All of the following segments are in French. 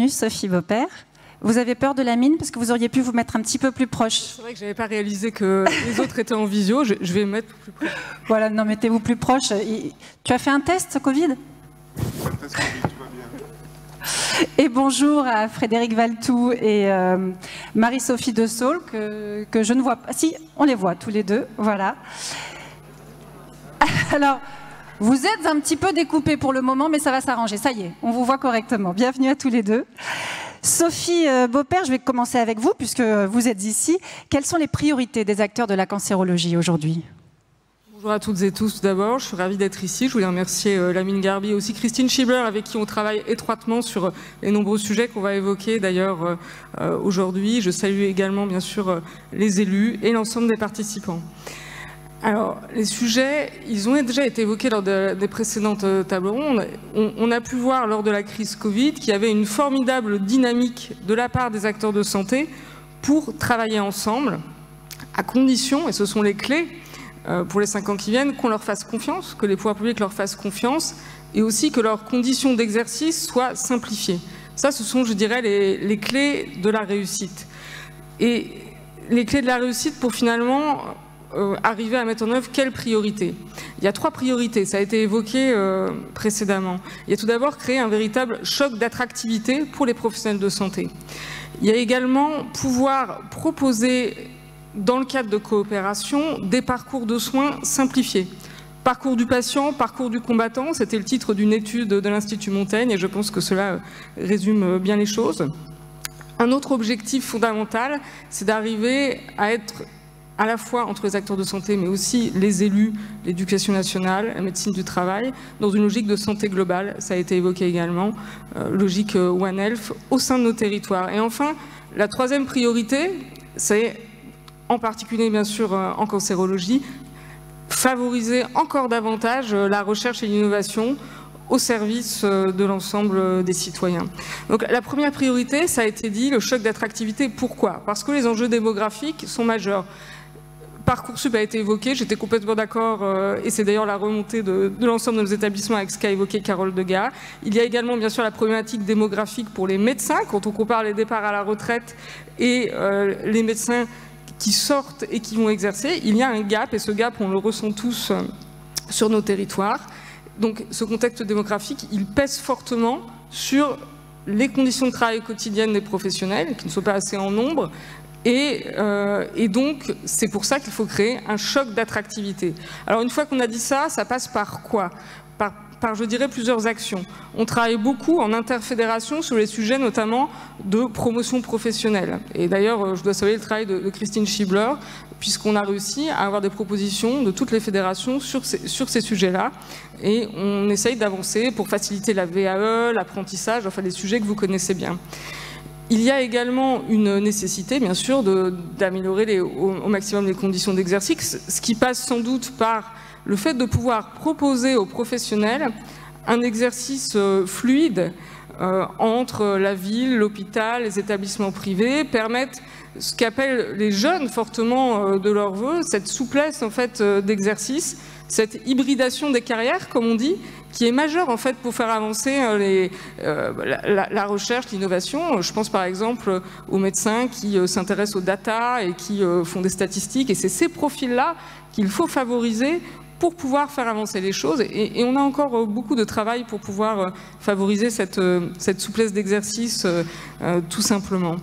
bienvenue Sophie Beaupère. Vous avez peur de la mine parce que vous auriez pu vous mettre un petit peu plus proche. C'est vrai que je n'avais pas réalisé que les autres étaient en visio, je vais me mettre plus proche. Voilà, non, mettez-vous plus proche. Tu as fait un test Covid? Un test Covid, tout va bien. Et bonjour à Frédéric Valtou et Marie-Sophie De Saulles, que je ne vois pas. Si, on les voit tous les deux, voilà. Alors, vous êtes un petit peu découpés pour le moment, mais ça va s'arranger. Ça y est, on vous voit correctement. Bienvenue à tous les deux. Sophie Beaupère, je vais commencer avec vous, puisque vous êtes ici. Quelles sont les priorités des acteurs de la cancérologie aujourd'hui? Bonjour à toutes et tous. Tout d'abord, je suis ravie d'être ici. Je voulais remercier Lamine Garbi et aussi Christine Schiebler, avec qui on travaille étroitement sur les nombreux sujets qu'on va évoquer d'ailleurs aujourd'hui. Je salue également, bien sûr, les élus et l'ensemble des participants. Alors, les sujets, ils ont déjà été évoqués lors des précédentes tables rondes. On a pu voir lors de la crise Covid qu'il y avait une formidable dynamique de la part des acteurs de santé pour travailler ensemble, à condition, et ce sont les clés pour les 5 ans qui viennent, qu'on leur fasse confiance, que les pouvoirs publics leur fassent confiance, et aussi que leurs conditions d'exercice soient simplifiées. Ça, ce sont, je dirais, les clés de la réussite. Et les clés de la réussite pour finalement arriver à mettre en œuvre quelles priorités? Il y a 3 priorités, ça a été évoqué précédemment. Il y a tout d'abord créer un véritable choc d'attractivité pour les professionnels de santé. Il y a également pouvoir proposer, dans le cadre de coopération, des parcours de soins simplifiés. Parcours du patient, parcours du combattant, c'était le titre d'une étude de l'Institut Montaigne et je pense que cela résume bien les choses. Un autre objectif fondamental, c'est d'arriver à être à la fois entre les acteurs de santé, mais aussi les élus, l'éducation nationale, la médecine du travail, dans une logique de santé globale, ça a été évoqué également, logique One Health, au sein de nos territoires. Et enfin, la 3e priorité, c'est en particulier bien sûr en cancérologie, favoriser encore davantage la recherche et l'innovation au service de l'ensemble des citoyens. Donc la première priorité, ça a été dit, le choc d'attractivité. Pourquoi? Parce que les enjeux démographiques sont majeurs. Parcoursup a été évoqué, j'étais complètement d'accord, et c'est d'ailleurs la remontée de l'ensemble de nos établissements avec ce qu'a évoqué Carole Degas. Il y a également bien sûr la problématique démographique pour les médecins, quand on compare les départs à la retraite et les médecins qui sortent et qui vont exercer, il y a un gap, et ce gap on le ressent tous sur nos territoires. Donc ce contexte démographique, il pèse fortement sur les conditions de travail quotidiennes des professionnels, qui ne sont pas assez en nombre, et donc, c'est pour ça qu'il faut créer un choc d'attractivité. Alors, une fois qu'on a dit ça, ça passe par quoi? Par, je dirais, plusieurs actions. On travaille beaucoup en interfédération sur les sujets notamment de promotion professionnelle. Et d'ailleurs, je dois saluer le travail de Christine Schiebler, puisqu'on a réussi à avoir des propositions de toutes les fédérations sur ces sujets-là. Et on essaye d'avancer pour faciliter la VAE, l'apprentissage, enfin les sujets que vous connaissez bien. Il y a également une nécessité, bien sûr, d'améliorer au maximum les conditions d'exercice, ce qui passe sans doute par le fait de pouvoir proposer aux professionnels un exercice fluide entre la ville, l'hôpital, les établissements privés, permettre ce qu'appellent les jeunes fortement de leur vœu, cette souplesse en fait d'exercice, cette hybridation des carrières, comme on dit, qui est majeure en fait pour faire avancer la recherche, l'innovation. Je pense par exemple aux médecins qui s'intéressent aux data et qui font des statistiques, et c'est ces profils-là qu'il faut favoriser pour pouvoir faire avancer les choses. Et on a encore beaucoup de travail pour pouvoir favoriser cette souplesse d'exercice, tout simplement.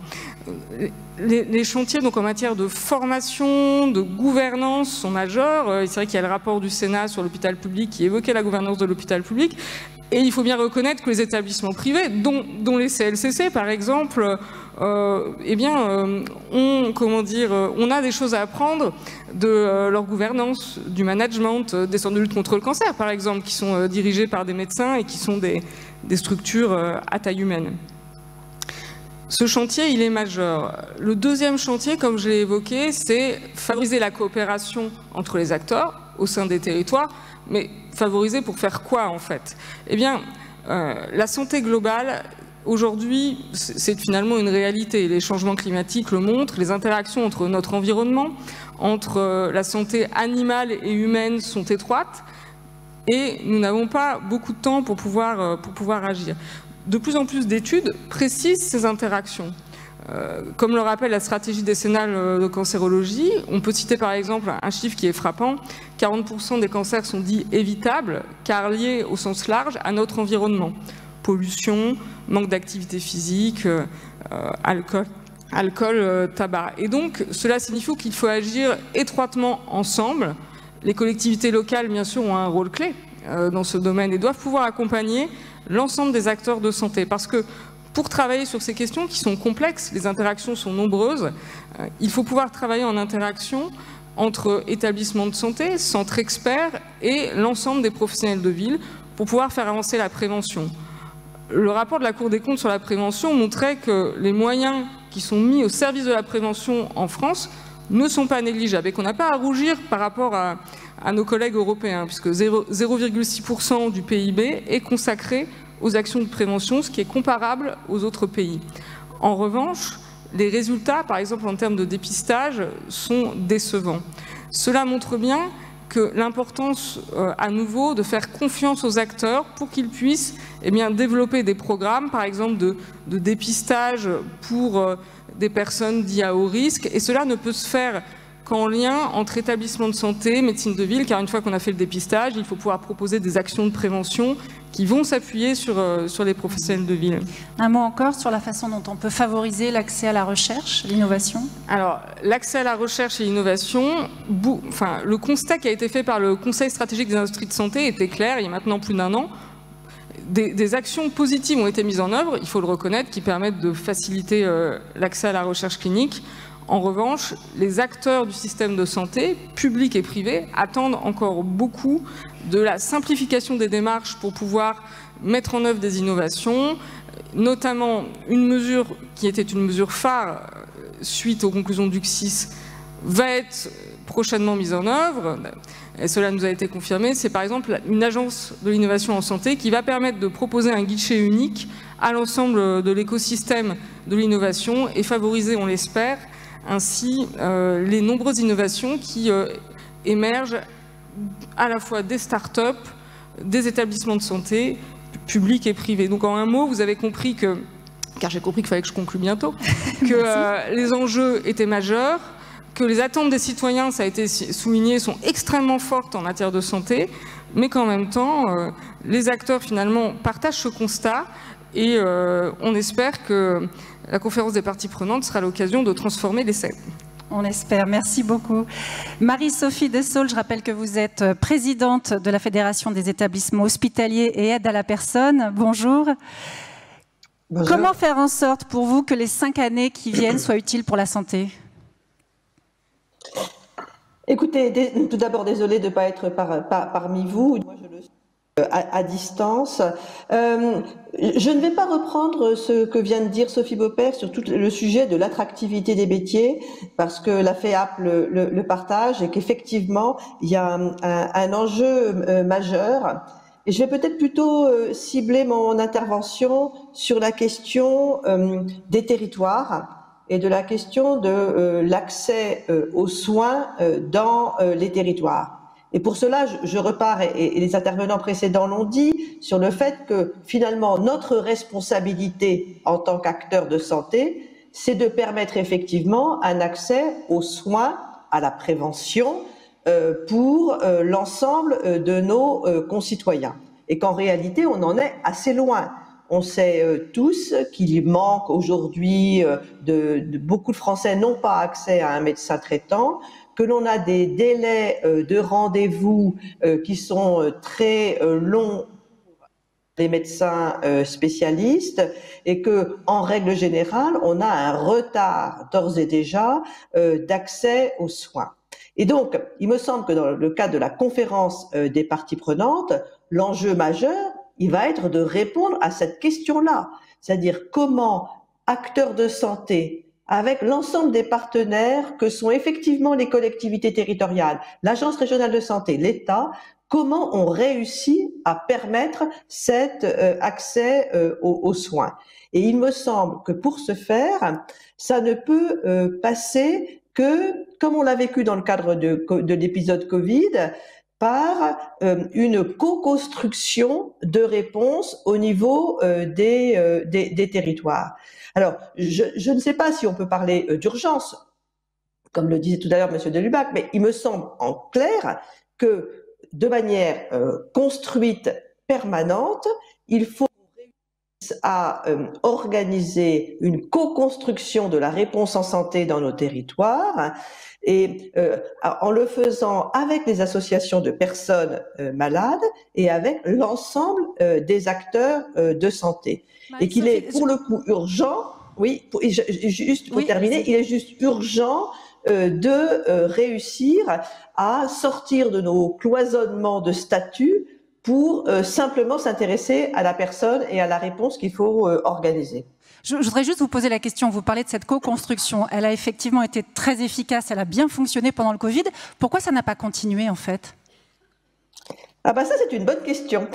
Les chantiers donc en matière de formation, de gouvernance sont majeurs. C'est vrai qu'il y a le rapport du Sénat sur l'hôpital public qui évoquait la gouvernance de l'hôpital public. Et il faut bien reconnaître que les établissements privés, dont les CLCC par exemple, eh bien, on a des choses à apprendre de leur gouvernance, du management, des centres de lutte contre le cancer par exemple, qui sont dirigés par des médecins et qui sont des structures à taille humaine. Ce chantier, il est majeur. Le deuxième chantier, comme je l'ai évoqué, c'est favoriser la coopération entre les acteurs au sein des territoires, mais favoriser pour faire quoi en fait? Eh bien, la santé globale, aujourd'hui, c'est finalement une réalité. Les changements climatiques le montrent, les interactions entre notre environnement, entre la santé animale et humaine sont étroites, et nous n'avons pas beaucoup de temps pour pouvoir agir. de plus en plus d'études précisent ces interactions. Comme le rappelle la stratégie décennale de cancérologie, on peut citer par exemple un chiffre qui est frappant, 40% des cancers sont dits évitables car liés au sens large à notre environnement. Pollution, manque d'activité physique, alcool, tabac. Et donc cela signifie qu'il faut agir étroitement ensemble. Les collectivités locales bien sûr ont un rôle clé dans ce domaine et doivent pouvoir accompagner l'ensemble des acteurs de santé parce que pour travailler sur ces questions qui sont complexes, les interactions sont nombreuses, il faut pouvoir travailler en interaction entre établissements de santé, centres experts et l'ensemble des professionnels de ville pour pouvoir faire avancer la prévention. Le rapport de la Cour des comptes sur la prévention montrait que les moyens qui sont mis au service de la prévention en France ne sont pas négligeables et qu'on n'a pas à rougir par rapport à nos collègues européens, puisque 0,6% du PIB est consacré aux actions de prévention, ce qui est comparable aux autres pays. En revanche, les résultats, par exemple en termes de dépistage, sont décevants. Cela montre bien que l'importance, à nouveau, de faire confiance aux acteurs pour qu'ils puissent développer des programmes, par exemple de dépistage pour des personnes dites à haut risque, et cela ne peut se faire qu'en lien entre établissements de santé, médecine de ville, car une fois qu'on a fait le dépistage, il faut pouvoir proposer des actions de prévention qui vont s'appuyer sur les professionnels de ville. Un mot encore sur la façon dont on peut favoriser l'accès à la recherche, l'innovation. Alors, l'accès à la recherche et l'innovation, le constat qui a été fait par le Conseil stratégique des industries de santé était clair, il y a maintenant plus d'1 an. Des actions positives ont été mises en œuvre, il faut le reconnaître, qui permettent de faciliter l'accès à la recherche clinique. En revanche, les acteurs du système de santé, publics et privés, attendent encore beaucoup de la simplification des démarches pour pouvoir mettre en œuvre des innovations, notamment une mesure qui était une mesure phare suite aux conclusions du CSIS va être prochainement mise en œuvre, et cela nous a été confirmé, c'est par exemple une agence de l'innovation en santé qui va permettre de proposer un guichet unique à l'ensemble de l'écosystème de l'innovation et favoriser, on l'espère, ainsi les nombreuses innovations qui émergent à la fois des start-up, des établissements de santé, publics et privés. Donc en un mot, vous avez compris que, car j'ai compris qu'il fallait que je conclue bientôt, que les enjeux étaient majeurs, que les attentes des citoyens, ça a été souligné, sont extrêmement fortes en matière de santé, mais qu'en même temps, les acteurs finalement partagent ce constat et on espère que la conférence des parties prenantes sera l'occasion de transformer l'essai. On espère. Merci beaucoup. Marie-Sophie Dessaulles, je rappelle que vous êtes présidente de la Fédération des établissements hospitaliers et aide à la personne. Bonjour. Bonjour. Comment faire en sorte pour vous que les 5 années qui viennent soient utiles pour la santé ? Écoutez, tout d'abord, désolée de ne pas être parmi vous. Moi, je le suis à distance. Je ne vais pas reprendre ce que vient de dire Sophie Beaupère sur tout le sujet de l'attractivité des métiers, parce que la FEAP le partage et qu'effectivement, il y a un enjeu majeur. Et je vais peut-être plutôt cibler mon intervention sur la question des territoires et de la question de l'accès aux soins dans les territoires. Et pour cela, je repars, et les intervenants précédents l'ont dit, sur le fait que finalement notre responsabilité en tant qu'acteur de santé, c'est de permettre effectivement un accès aux soins, à la prévention pour l'ensemble de nos concitoyens. Et qu'en réalité, on en est assez loin. On sait tous qu'il manque aujourd'hui beaucoup de Français n'ont pas accès à un médecin traitant, que l'on a des délais de rendez-vous qui sont très longs pour les médecins spécialistes et que, en règle générale, on a un retard d'ores et déjà d'accès aux soins. Et donc, il me semble que dans le cadre de la conférence des parties prenantes, l'enjeu majeur, il va être de répondre à cette question-là, c'est-à-dire comment acteurs de santé, avec l'ensemble des partenaires que sont effectivement les collectivités territoriales, l'Agence régionale de santé, l'État, comment on réussit à permettre cet accès aux soins. Et il me semble que pour ce faire, ça ne peut passer que, comme on l'a vécu dans le cadre de l'épisode Covid, par une co-construction de réponses au niveau des territoires. Alors, je ne sais pas si on peut parler d'urgence, comme le disait tout à l'heure M. Delubac, mais il me semble en clair que de manière construite, permanente, il faut à organiser une co-construction de la réponse en santé dans nos territoires et en le faisant avec les associations de personnes malades et avec l'ensemble des acteurs de santé. Et qu'il est pour le coup urgent, juste pour terminer, il est juste urgent de réussir à sortir de nos cloisonnements de statuts pour simplement s'intéresser à la personne et à la réponse qu'il faut organiser. Je voudrais juste vous poser la question, vous parlez de cette co-construction, elle a effectivement été très efficace, elle a bien fonctionné pendant le Covid, pourquoi ça n'a pas continué en fait ? Ah bah ça c'est une bonne question.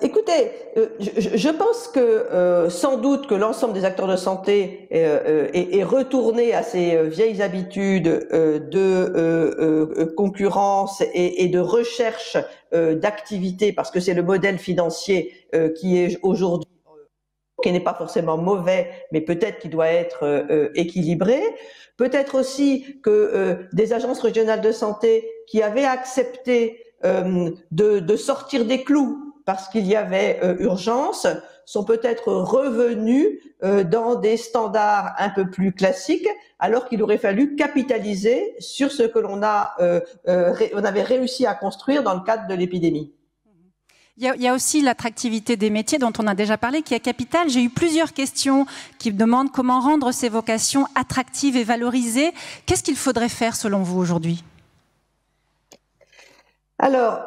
Écoutez, je pense que sans doute que l'ensemble des acteurs de santé est retourné à ses vieilles habitudes de concurrence et de recherche d'activité, parce que c'est le modèle financier qui est aujourd'hui, qui n'est pas forcément mauvais, mais peut-être qui doit être équilibré. Peut-être aussi que des agences régionales de santé qui avaient accepté de sortir des clous parce qu'il y avait urgence, sont peut-être revenus dans des standards un peu plus classiques, alors qu'il aurait fallu capitaliser sur ce que on avait réussi à construire dans le cadre de l'épidémie. Il y a aussi l'attractivité des métiers dont on a déjà parlé, qui est capitale. J'ai eu plusieurs questions qui me demandent comment rendre ces vocations attractives et valorisées. Qu'est-ce qu'il faudrait faire selon vous aujourd'hui ? Alors,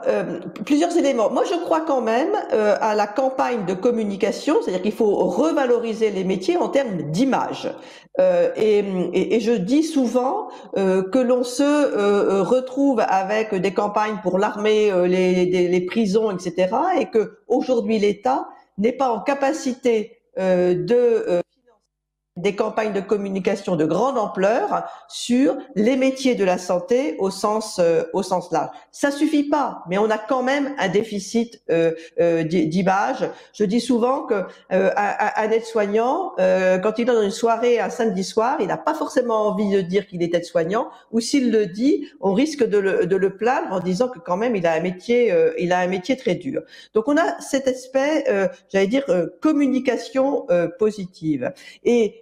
plusieurs éléments. Moi, je crois quand même à la campagne de communication, c'est-à-dire qu'il faut revaloriser les métiers en termes d'image. Et je dis souvent que l'on se retrouve avec des campagnes pour l'armée, les prisons, etc., et que aujourd'hui l'État n'est pas en capacité de des campagnes de communication de grande ampleur sur les métiers de la santé au sens large. Ça suffit pas, mais on a quand même un déficit d'image. Je dis souvent que un aide-soignant, quand il est dans une soirée un samedi soir, il n'a pas forcément envie de dire qu'il est aide-soignant, ou s'il le dit, on risque de le plaindre en disant que quand même il a un métier très dur. Donc on a cet aspect, j'allais dire, communication positive.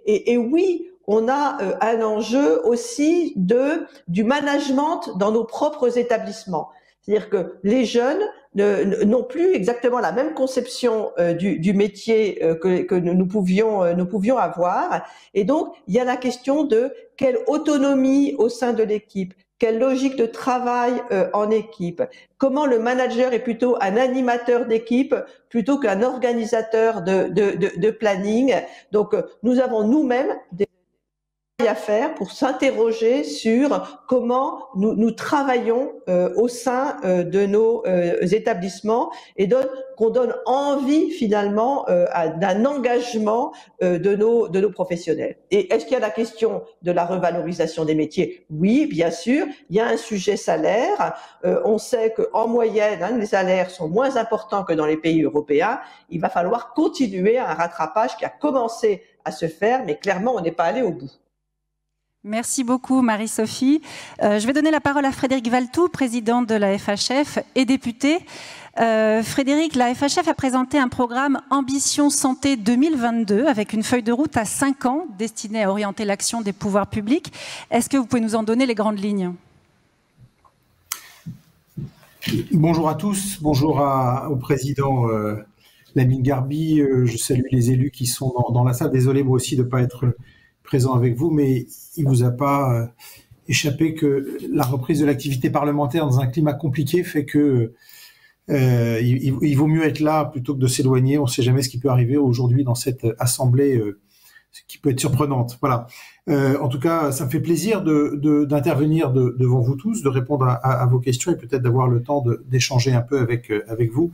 Et oui, on a un enjeu aussi du management dans nos propres établissements. C'est-à-dire que les jeunes n'ont plus exactement la même conception du métier que nous pouvions avoir. Et donc, il y a la question de quelle autonomie au sein de l'équipe, quelle logique de travail en équipe, comment le manager est plutôt un animateur d'équipe plutôt qu'un organisateur de planning. Donc, nous avons nous-mêmes des à faire pour s'interroger sur comment nous travaillons au sein de nos établissements et qu'on donne envie finalement d'un engagement de nos professionnels. Et est-ce qu'il y a la question de la revalorisation des métiers? Oui, bien sûr. Il y a un sujet salaire. On sait qu'en moyenne, les salaires sont moins importants que dans les pays européens. Il va falloir continuer un rattrapage qui a commencé à se faire, mais clairement, on n'est pas allé au bout. Merci beaucoup Marie-Sophie. Je vais donner la parole à Frédéric Valtou, président de la FHF et député. Frédéric, la FHF a présenté un programme Ambition Santé 2022 avec une feuille de route à 5 ans destinée à orienter l'action des pouvoirs publics. Est-ce que vous pouvez nous en donner les grandes lignes ? Bonjour à tous, bonjour au président Lamine Garbi. Je salue les élus qui sont dans la salle. Désolé moi aussi de ne pas être présent avec vous, mais il ne vous a pas échappé que la reprise de l'activité parlementaire dans un climat compliqué fait que il vaut mieux être là plutôt que de s'éloigner. On ne sait jamais ce qui peut arriver aujourd'hui dans cette assemblée qui peut être surprenante. Voilà. En tout cas, ça me fait plaisir d'intervenir devant vous tous, de répondre à vos questions et peut-être d'avoir le temps d'échanger un peu avec vous.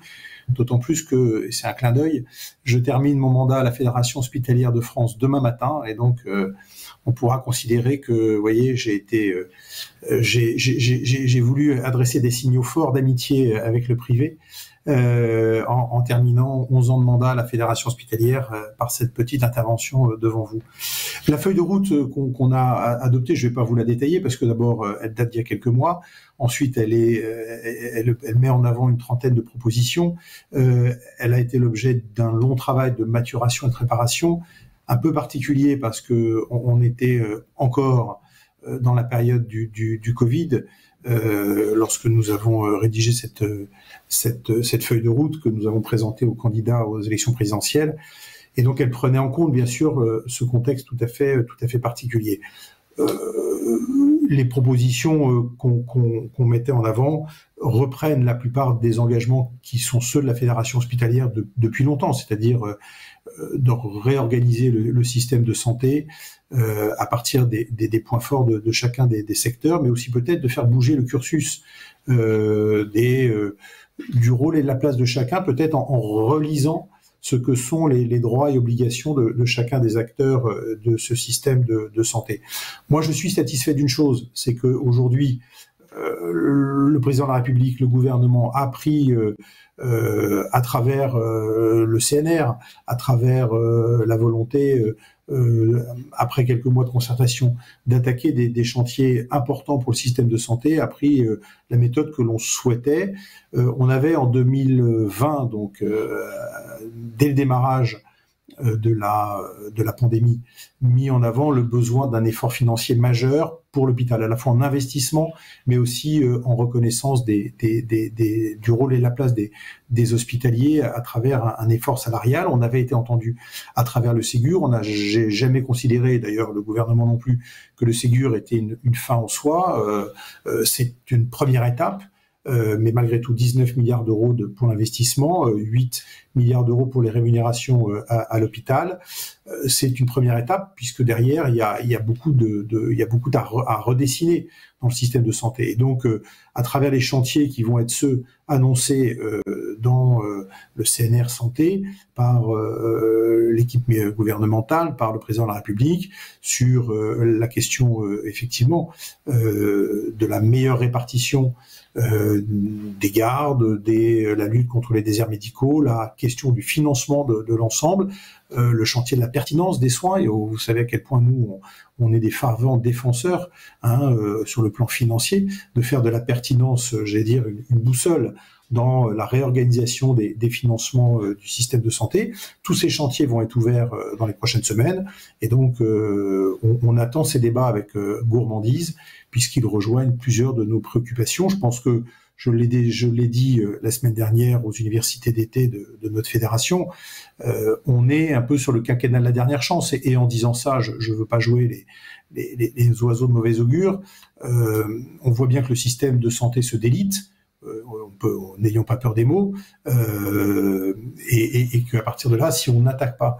D'autant plus que, c'est un clin d'œil, je termine mon mandat à la Fédération hospitalière de France demain matin et donc on pourra considérer que, vous voyez, j'ai voulu adresser des signaux forts d'amitié avec le privé. En terminant 11 ans de mandat à la Fédération hospitalière par cette petite intervention devant vous. La feuille de route qu'on a adoptée, je ne vais pas vous la détailler parce que d'abord, elle date d'il y a quelques mois. Ensuite, elle met en avant une trentaine de propositions. Elle a été l'objet d'un long travail de maturation et de préparation, un peu particulier parce que on était encore dans la période du Covid. Lorsque nous avons rédigé cette feuille de route que nous avons présentée aux candidats aux élections présidentielles, et donc elle prenait en compte bien sûr ce contexte tout à fait particulier. Les propositions qu'on mettait en avant reprennent la plupart des engagements qui sont ceux de la Fédération hospitalière depuis longtemps, c'est-à-dire de réorganiser le système de santé à partir des points forts de chacun des secteurs, mais aussi peut-être de faire bouger le cursus du rôle et de la place de chacun, peut-être en relisant ce que sont les droits et obligations de chacun des acteurs de ce système de santé. Moi, je suis satisfait d'une chose, c'est qu'aujourd'hui, le président de la République, le gouvernement a pris à travers le CNR, à travers la volonté, après quelques mois de concertation, d'attaquer des chantiers importants pour le système de santé, a pris la méthode que l'on souhaitait. On avait en 2020, donc dès le démarrage de la pandémie, mis en avant le besoin d'un effort financier majeur pour l'hôpital, à la fois en investissement, mais aussi en reconnaissance du rôle et de la place des hospitaliers à travers un effort salarial. On avait été entendu à travers le Ségur. J'ai jamais considéré, d'ailleurs le gouvernement non plus, que le Ségur était une fin en soi. C'est une première étape. Mais malgré tout 19 milliards d'euros pour l'investissement, 8 milliards d'euros pour les rémunérations à l'hôpital. C'est une première étape puisque derrière il y a beaucoup à redessiner dans le système de santé. Et donc à travers les chantiers qui vont être ceux annoncés dans le CNR santé par l'équipe gouvernementale, par le président de la République, sur la question effectivement de la meilleure répartition des gardes, la lutte contre les déserts médicaux, la question du financement de l'ensemble, le chantier de la pertinence des soins, et vous savez à quel point nous, on est des fervents défenseurs sur le plan financier, de faire de la pertinence, j'allais dire, une boussole dans la réorganisation des financements du système de santé. Tous ces chantiers vont être ouverts dans les prochaines semaines, et donc on attend ces débats avec gourmandise, puisqu'ils rejoignent plusieurs de nos préoccupations. Je pense que je l'ai dit la semaine dernière aux universités d'été de notre fédération, on est un peu sur le quinquennat de la dernière chance, et en disant ça, je ne veux pas jouer les oiseaux de mauvais augure. On voit bien que le système de santé se délite, n'ayons pas peur des mots, et qu'à partir de là, si on n'attaque pas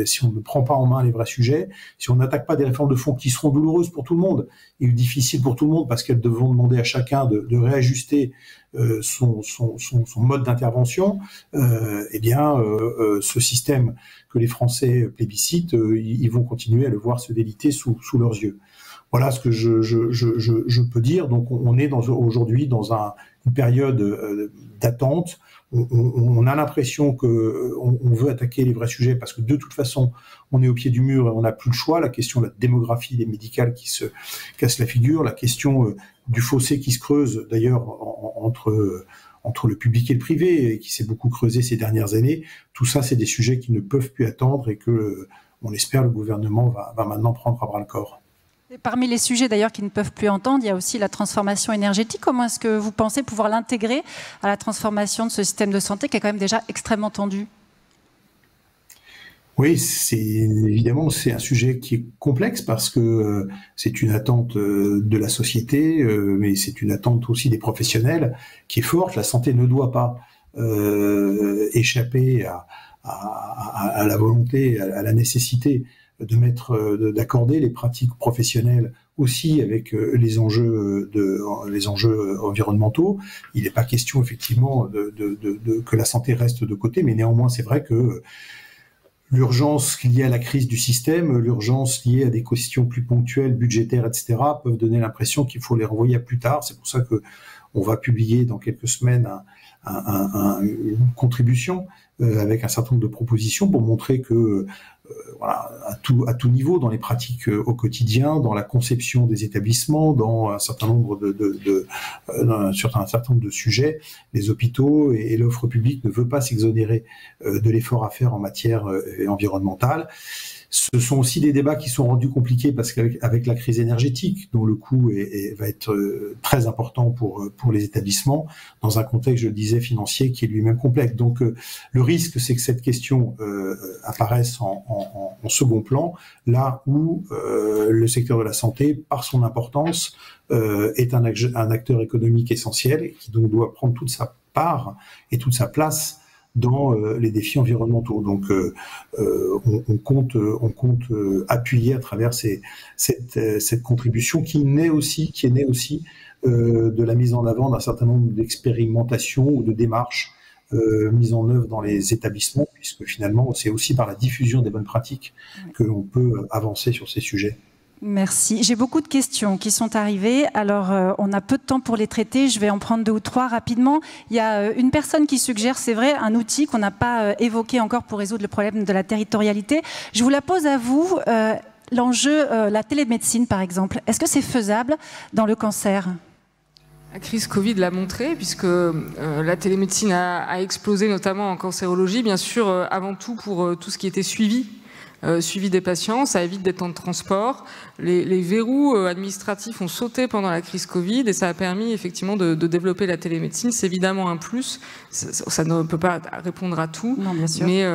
si on ne prend pas en main les vrais sujets, si on n'attaque pas des réformes de fond qui seront douloureuses pour tout le monde et difficiles pour tout le monde parce qu'elles devront demander à chacun de réajuster son mode d'intervention, ce système que les Français plébiscitent, ils vont continuer à le voir se déliter sous leurs yeux. Voilà ce que je peux dire. Donc on est aujourd'hui dans une période d'attente. On a l'impression qu'on veut attaquer les vrais sujets parce que de toute façon, on est au pied du mur et on n'a plus le choix. La question de la démographie des médicales qui se casse la figure, la question du fossé qui se creuse d'ailleurs entre le public et le privé et qui s'est beaucoup creusé ces dernières années. Tout ça, c'est des sujets qui ne peuvent plus attendre et que, on espère, le gouvernement va maintenant prendre à bras le corps. Parmi les sujets d'ailleurs qui ne peuvent plus entendre, il y a aussi la transformation énergétique. Comment est-ce que vous pensez pouvoir l'intégrer à la transformation de ce système de santé qui est quand même déjà extrêmement tendu ? Oui, évidemment, c'est un sujet qui est complexe parce que c'est une attente de la société, mais c'est une attente aussi des professionnels qui est forte. La santé ne doit pas échapper à la volonté, à la nécessité d'accorder les pratiques professionnelles aussi avec les enjeux environnementaux. Il n'est pas question effectivement que la santé reste de côté, mais néanmoins c'est vrai que l'urgence liée à la crise du système, l'urgence liée à des questions plus ponctuelles, budgétaires, etc., peuvent donner l'impression qu'il faut les renvoyer à plus tard. C'est pour ça que on va publier dans quelques semaines une contribution avec un certain nombre de propositions pour montrer que voilà, à tout niveau, dans les pratiques au quotidien, dans la conception des établissements, dans un certain nombre sur un certain nombre de sujets, les hôpitaux et l'offre publique ne veut pas s'exonérer de l'effort à faire en matière environnementale. Ce sont aussi des débats qui sont rendus compliqués parce qu'avec la crise énergétique, dont le coût va être très important pour les établissements, dans un contexte, je le disais, financier qui est lui-même complexe. Donc le risque, c'est que cette question apparaisse en second plan, là où le secteur de la santé, par son importance, est un acteur économique essentiel et qui donc doit prendre toute sa part et toute sa place dans les défis environnementaux. Donc, on compte appuyer à travers cette contribution qui est née aussi de la mise en avant d'un certain nombre d'expérimentations ou de démarches mises en œuvre dans les établissements, puisque finalement, c'est aussi par la diffusion des bonnes pratiques que l'on peut avancer sur ces sujets. Merci. J'ai beaucoup de questions qui sont arrivées. Alors, on a peu de temps pour les traiter. Je vais en prendre 2 ou 3 rapidement. Il y a une personne qui suggère, c'est vrai, un outil qu'on n'a pas évoqué encore pour résoudre le problème de la territorialité. Je vous la pose à vous. L'enjeu, la télémédecine, par exemple. Est-ce que c'est faisable dans le cancer ? La crise Covid l'a montré, puisque la télémédecine a explosé, notamment en cancérologie, bien sûr, avant tout pour tout ce qui était suivi des patients, ça évite des temps de transport. Les verrous administratifs ont sauté pendant la crise Covid et ça a permis effectivement de développer la télémédecine. C'est évidemment un plus, ça ne peut pas répondre à tout, non, bien sûr. Mais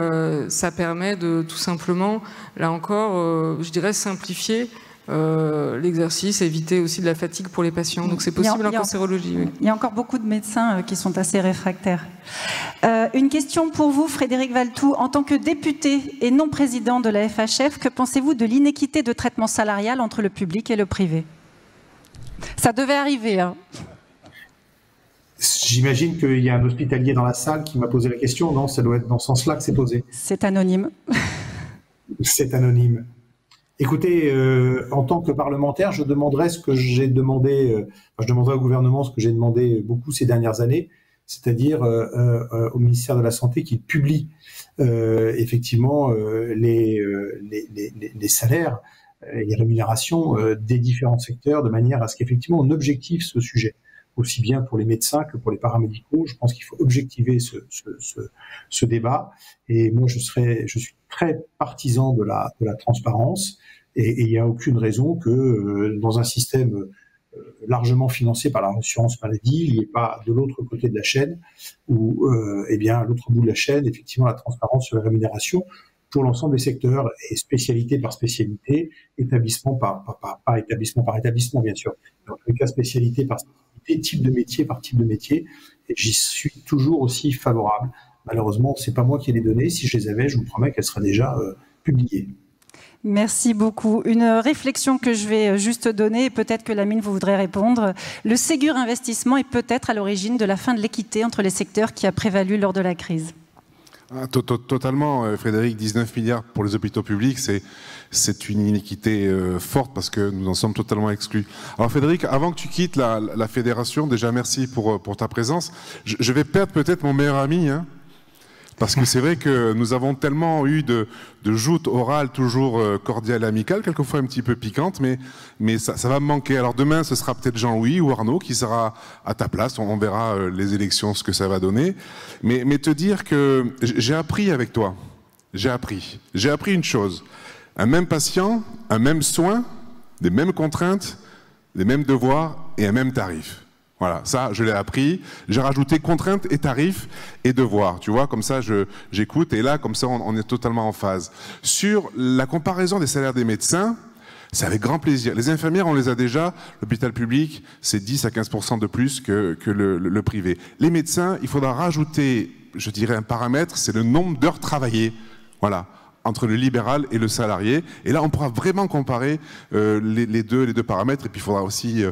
ça permet de tout simplement, là encore, je dirais simplifier l'exercice, éviter aussi de la fatigue pour les patients. Donc c'est possible en cancérologie. Oui. Il y a encore beaucoup de médecins qui sont assez réfractaires. Une question pour vous, Frédéric Valletoux. En tant que député et non président de la FHF, que pensez-vous de l'inéquité de traitement salarial entre le public et le privé ? Ça devait arriver. Hein. J'imagine qu'il y a un hospitalier dans la salle qui m'a posé la question. Non, ça doit être dans ce sens-là que c'est posé. C'est anonyme. C'est anonyme. Écoutez, en tant que parlementaire, je demanderai ce que j'ai demandé, je demanderai au gouvernement ce que j'ai demandé beaucoup ces dernières années, c'est-à-dire au ministère de la Santé qu'il publie effectivement les salaires et les rémunérations des différents secteurs de manière à ce qu'effectivement on objective ce sujet, aussi bien pour les médecins que pour les paramédicaux. Je pense qu'il faut objectiver ce débat et moi je suis très partisan de la transparence et il n'y a aucune raison que dans un système largement financé par l'assurance maladie, il n'y ait pas de l'autre côté de la chaîne ou à l'autre bout de la chaîne effectivement la transparence sur la rémunération pour l'ensemble des secteurs et spécialité par spécialité, établissement par établissement bien sûr, dans tous les cas spécialité par spécialité, type de métier par type de métier, et j'y suis toujours aussi favorable. Malheureusement, c'est pas moi qui ai les données. Si je les avais, je vous promets qu'elles seraient déjà publiées. Merci beaucoup. Une réflexion que je vais juste donner, et peut-être que Lamine vous voudrez répondre. Le Ségur Investissement est peut-être à l'origine de la fin de l'équité entre les secteurs qui a prévalu lors de la crise. Totalement, Frédéric. 19 milliards pour les hôpitaux publics, c'est une inéquité forte parce que nous en sommes totalement exclus. Alors Frédéric, avant que tu quittes la fédération, déjà merci pour ta présence. Je vais perdre peut-être mon meilleur ami, hein, parce que c'est vrai que nous avons tellement eu de joutes orales toujours cordiales et amicales, quelquefois un petit peu piquantes, mais ça va me manquer. Alors demain, ce sera peut-être Jean-Louis ou Arnaud qui sera à ta place. On verra les élections, ce que ça va donner. Mais te dire que j'ai appris avec toi. J'ai appris une chose. Un même patient, un même soin, des mêmes contraintes, les mêmes devoirs et un même tarif. Voilà, ça, je l'ai appris. J'ai rajouté contraintes et tarifs et devoirs. Tu vois, comme ça, j'écoute et là, comme ça, on est totalement en phase. Sur la comparaison des salaires des médecins, c'est avec grand plaisir. Les infirmières, on les a déjà. L'hôpital public, c'est 10 à 15% de plus que le privé. Les médecins, il faudra rajouter, je dirais, un paramètre, c'est le nombre d'heures travaillées. Voilà, entre le libéral et le salarié. Et là, on pourra vraiment comparer les deux paramètres. Et puis, il faudra aussi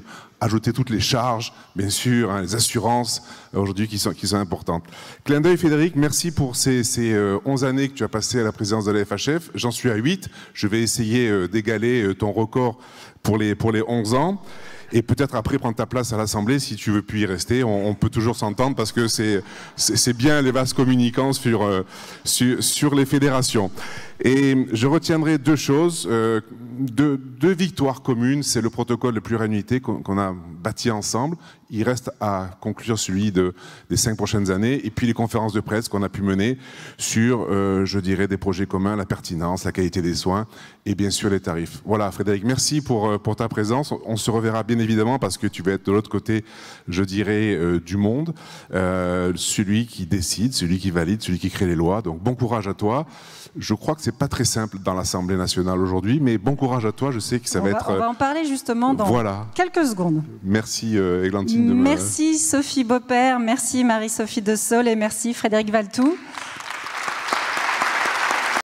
ajouter toutes les charges, bien sûr, hein, les assurances aujourd'hui qui sont importantes. Clin d'œil Frédéric, merci pour ces 11 années que tu as passées à la présidence de la FHF. J'en suis à 8. Je vais essayer d'égaler ton record pour les 11 ans. Et peut-être après prendre ta place à l'Assemblée si tu veux plus y rester. On peut toujours s'entendre parce que c'est bien les vases communicants sur les fédérations. Et je retiendrai deux choses, deux victoires communes. C'est le protocole de pluriannuité qu'on a bâti ensemble. Il reste à conclure celui des 5 prochaines années. Et puis les conférences de presse qu'on a pu mener sur, je dirais, des projets communs, la pertinence, la qualité des soins et bien sûr les tarifs. Voilà, Frédéric, merci pour ta présence. On se reverra bien évidemment parce que tu vas être de l'autre côté, je dirais, du monde. Celui qui décide, celui qui valide, celui qui crée les lois. Donc bon courage à toi. Je crois que c'est pas très simple dans l'Assemblée nationale aujourd'hui, mais bon courage à toi. Je sais que ça va être... On va en parler justement dans quelques secondes. Merci Églantine. Merci Sophie Beaupère, merci Marie-Sophie De Saulles et merci Frédéric Valtou.